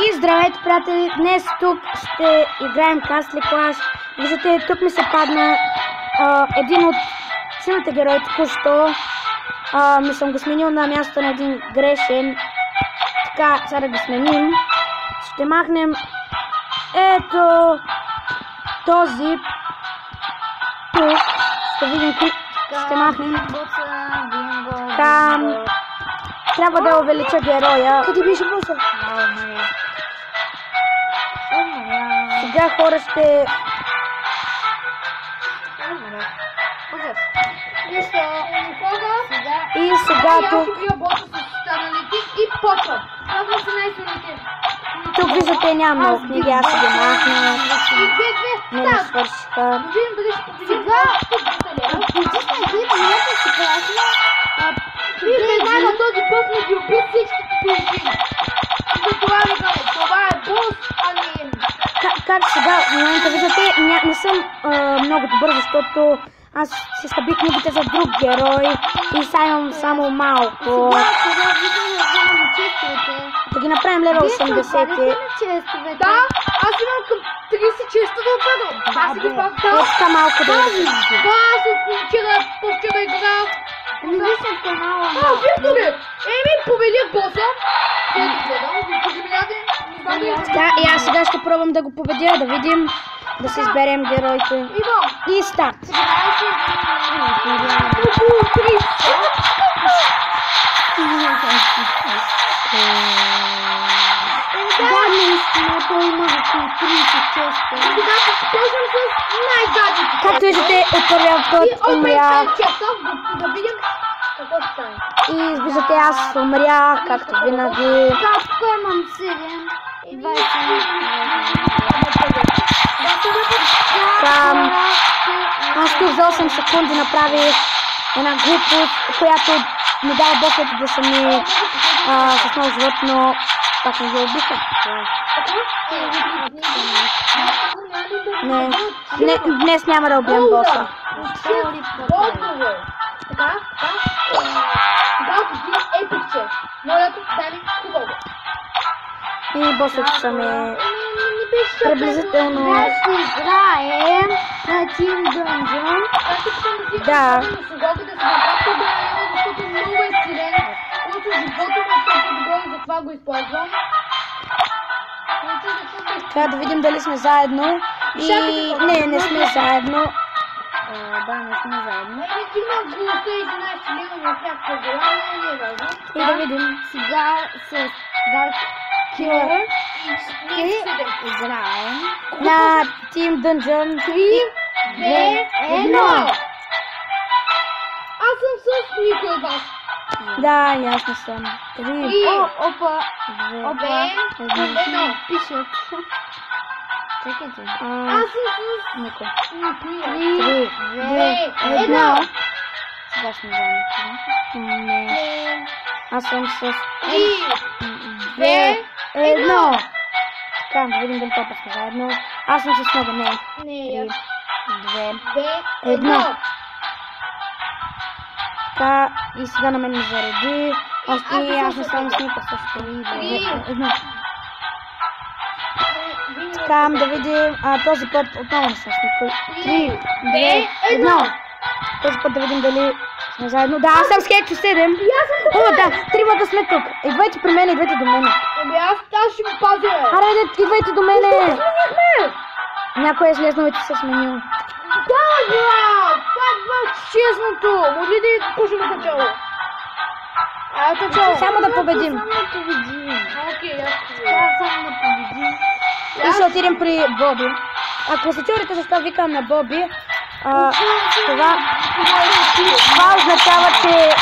И здравейте, приятели! Днес тук ще играем Castle Clash. Виждате, тук ми се падна един от силните герои току-що. Ми съм го сменил на място на един грешен. Така, сега да го сменим. Ще махнем ето този тук. Ще видим как ще махнем. Там трябва да увелича героя. Къде беше боса? Сега хора ще... И сега тук... Тук виждате няма много книги, аз ще ги махна. Не ми свършиха. Веднага този бос не ги убил всичките причини. Затова ви казвам, това е бос, а не... Как сега в момента виждате, не съм много добър, защото аз си скъпих книгите за друг герой и сега имам само малко. Да ги направим левел 80. Да, аз имам към 30 честа да отпадам. Аз си ги пак да. Ето така малко да видим. Да, аз от вчера играх. Не съм в канала. Вижте ли? Еми, победих боса. Да, и аз сега ще пробвам да го победя, да видим, да се изберем героите. И старт. Да, наистина, той има около 30 честа. Сега ще се ползвам с най-гадите. Както виждате, от първия път умрях. Да видим какво ще стане. И виждате, аз умрях, както винаги. Тук имам 7 и 20. Там. Аз тук за 8 секунди направих една глупост, която ми дава босът да съм ми с много живот, но пак не ги убиха. Не, днес няма да убием боса. Така. Сега отиди епиче. Моля тук дали хубаво. И босът съм е приблизително... Ще играем на Team Dungeon. Да. Защото много е силен. Който живота му е по-добре, затова го използвам. Трябва да видим дали сме заедно. И не сме заедно. Да, не сме заедно. Има гласа 11 лига в някаква гола, но не е важно. И да видим. Сега с Dark Killer ще играем На Team Dungeon. 3, 2, 1. Аз съм с никой от вас. Да, ясно съм. 3, Опа, 2, 1. Пишат. Чакайте. Аз съм с никой. 3, 2, 1. Сега сме заедно. Не. Аз съм с 3, 2, 1. Така, да видим дали това сме заедно. Аз съм с много, не. 3, 2, 1. Така, и сега на мен ме зареди. Още аз не съм с никой също. 1. Така, да видим. Този път отново не съм с никой. 3, 2, 1. Този път да видим дали сме заедно. Да, аз съм с Хечо 7. О, да, тримата сме тук. Идвайте при мен, идвайте до мене. Аз ще го пазя. Аре, идвайте до мене. Някой е слезнал и ти се сменил. Да, брат! Това е честното! Може ли да пушим от начало? От начало. Само да победим. Окей, само да победим. И ще отидем при Боби. Ако се чуете защо викам на Боби, това означава, че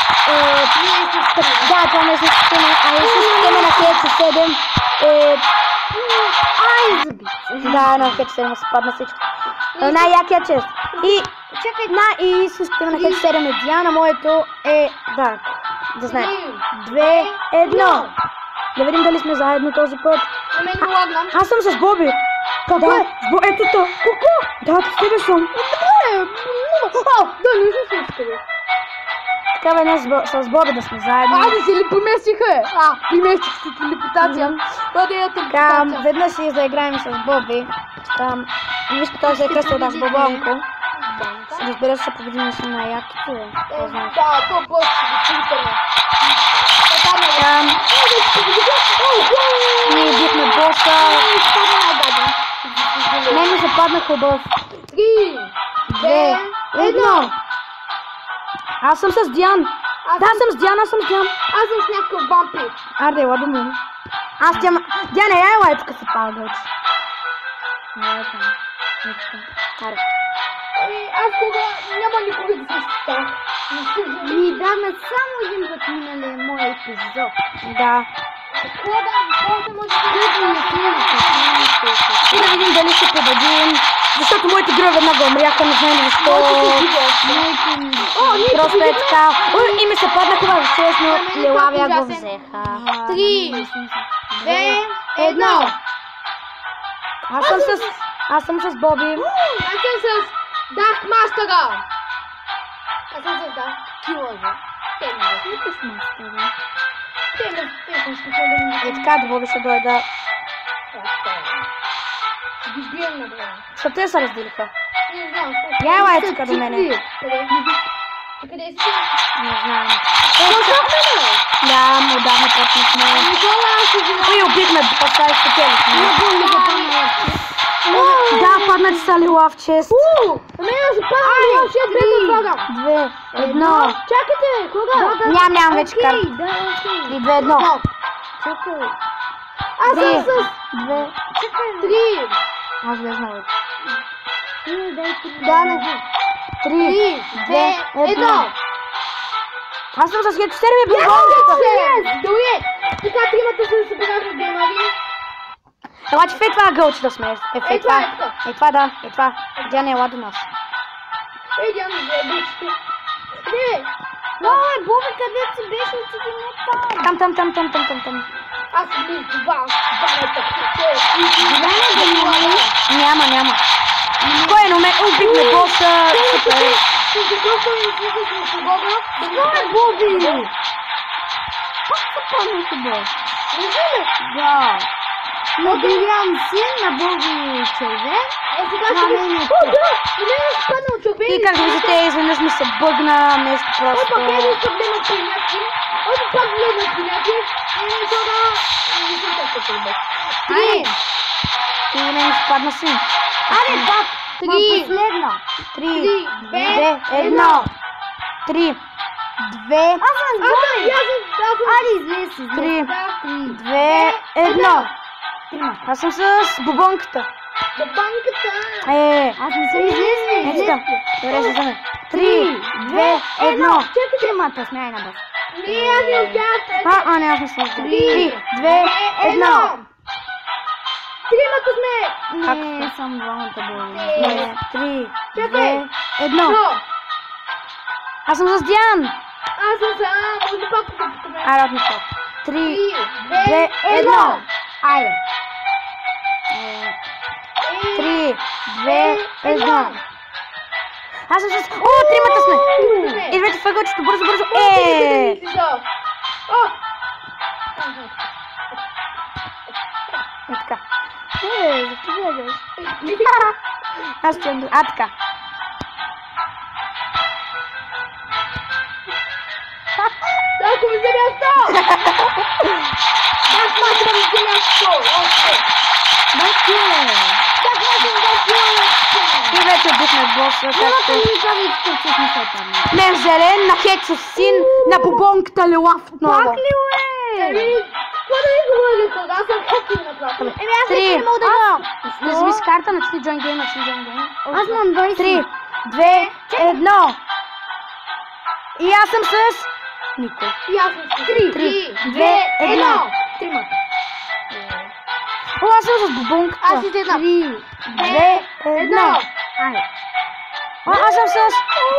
да, това не е същото, а и същото на Хечо 7 е... Да, на Хечо 7 се падна всичко. Най-якия чест. И същото на Хечо 7 е Диана, моето е Дарк. Да знаете. 2, 1. Да видим дали сме заедно този път. Аз съм с Боби. Какво е? Ето то. Какво? Да, с тебе съм. Да, не съм с тебе. Така бе, днес с Боби да сме заедно. Ади се ли поместиха? Приместих се телепортация. Бъде я Така, телепортация. веднъж си заиграем с Боби. Там, вижте, той се е кръстил да с Бобонко. Разбира се, победим на сина яките. Какво знам. Да, то бос ще го супер. Така, ние бихме боса. Не ми се падна хубав. 3, 2, 1. Аз съм с Диан. Да, съм с Диан, Аз съм с някакъв вампир. Арде, ела до мен. Аз тям... Диане, я ела тук се пада гълче. Аре. Аз кога няма никога да се става. Ми даме само един път миналия мой епизод. Да. Какво да може И да видим дали ще победим. Защото моите герои веднага умряха, не знам защо. Просто е така. И ми се падна хубаво честно. Лилавия го взеха. 3, 2, 1. Аз съм с Боби. Аз съм с Дарк Мастера. Аз съм с Дарк Килър. Те съм ще ходим. И така, до Боби ще дойда. Ги бием на време. Защото те се разделиха. Не знам. Я ела тук до мене. Къде си? Не знам. Почнахме ли? Да, отдавна почнахме. И убихме боса и спечелихме. Да, падна ти са лилав чест. Мене ще падна лилав чест, бе отварям. 2, 1. Чакайте, кога? Нямам вече карта. 3, 2, 1. Чакай. Аз съм с 2. 3. Аз не знам вече. Да, не знам. 3, 2, 1. Аз съм с хето серви без Нямам болката. Добре. Така тримата се събираха генари. Ела, че в това гълче да сме. Е, това е така. Е това, да. Е това. Диана ела до нас. Диан, беше. Не. Ой, Боби, къде си беше? Отиди не там. Аз съм между вас. Няма. Кой е номер? Убихме боса. Супер. Ой, Боби! Как се падна хубаво? Да. Надявам си на Боби червен. И как виждате, изведнъж ми се бъгна нещо просто. И не ми се падна син. Аре, пак! 3, Последна. 3, 2, 1. 3, 2, Аз съм с Боби! Аре, излез. 3, 2, 1. Аз съм с бобонката. Аз не съм излезли. Ето така. Добре, се вземе. 3, 2, 1. Тримата сме на бас. Не, аз не съм. 3, 2, 1. Тримата сме! Не, съм двамата Боби. 3, 2, 1. Аз съм с Диан. Аз съм сам, може пак да покаме. Айде, от начало. 3, 2, 1. 1. Айде. 3, 2, 1. Аз съм с... тримата сме! Идвайте в ъгълчето, бързо! Е така. Заповядаш. Аз ще ям... така. Ако ми вземе място! Как може да ми вземе място? И вече убихме боса, както... Не, зелен, на Хечо син, на бобонката лилав отново. Пак ли, уе? Какво да ви говоря кога? Аз съм хокин направил. Аз не мога да играм. Нажми с карта, начни Join Game, Аз имам 20. 3, 2, 1. И аз съм с... Никой. И аз съм с 3, 2, 1. Тримата. Аз съм с бобонката. Аз и една. 3, 2, 1. Айде. Аз съм с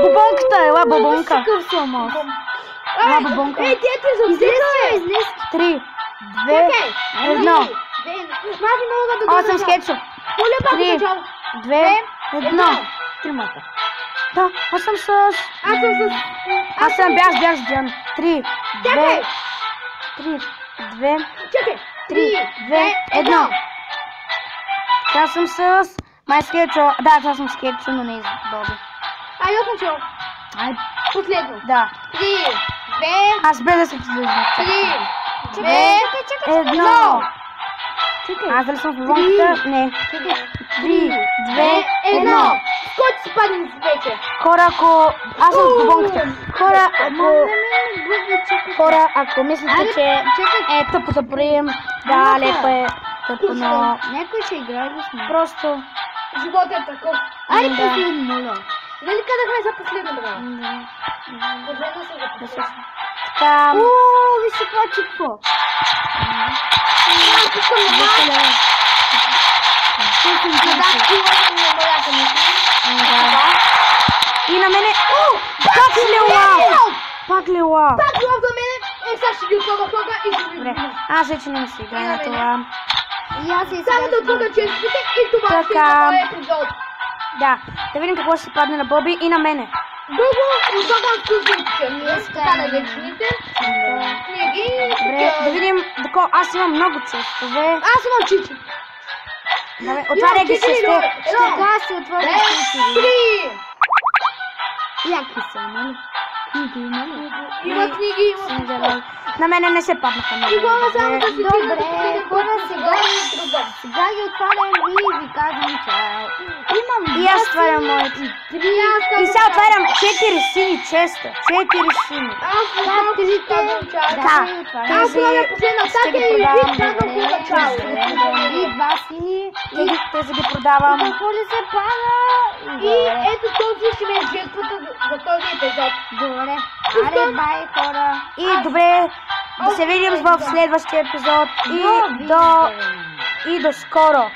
бобонката, ела бобонка. Какъв съм аз? Ела бобонка. Дете за Излез. 3, 2, 1. Аз не мога да Аз съм с Хечо. Моля пак 3, начало. 2, 1. Тримата. Да, аз съм с... Аз бях Диан. 3, 2, 3, 2, 1. Сега съм с Скетчо. Да, това съм Скетчо, но не с Боби. Айде от начало. Ай, Последно. да. 3, 2, Аз без да се излизам. 3, 2, 1. Аз дали съм в вълнката? Не. 3, 2, 1. С който си паднем вече? Хора, ако... Аз съм в вълнката. Хора, ако мислите, че е тъпо да прием, да, леко е тъпо, но... Някой ще играе ли сме? Просто... Животът е такъв. Айде Да. последно, моля. Нали казахме за последно време? Последно съм за последно. Така... Вижте това чекво. Аз искам да махам. И на мене... Пак ли лав? Пак лав за мене. Сега ще ги отвога хлага и ще ви Добре, върна. аз вече не ми се играя на това. И аз се Само да отвога честите и това ще е Така. на моя епизод. Да видим какво ще се падне на Боби и на мене. Друго, отвогам вкусните честите. Така на вечните. Книги. Добре, да видим доколко аз имам много честове. Аз имам чичи. Добре, отваря ги се ще. Сега се отвори чичи. 3. Яки са, нали? Книги има ли? Има книги, има книги. На мене не се паднаха много. И хора само да си Добре, хора, сега ги отварям и ви казвам чао. Имам И аз отварям моите. И сега отварям 4 сини честа. 4 сини. Аз знам трите. Да. Аз слагам последна ще ги атака и продавам. ви казвам по начало. И два сини. Тези ги продавам. Какво ли се пада? И ето този ще ми е жертвата за този епизод. Добре. Аре, бай, хора. И добре, да се видим в следващия епизод. И до скоро.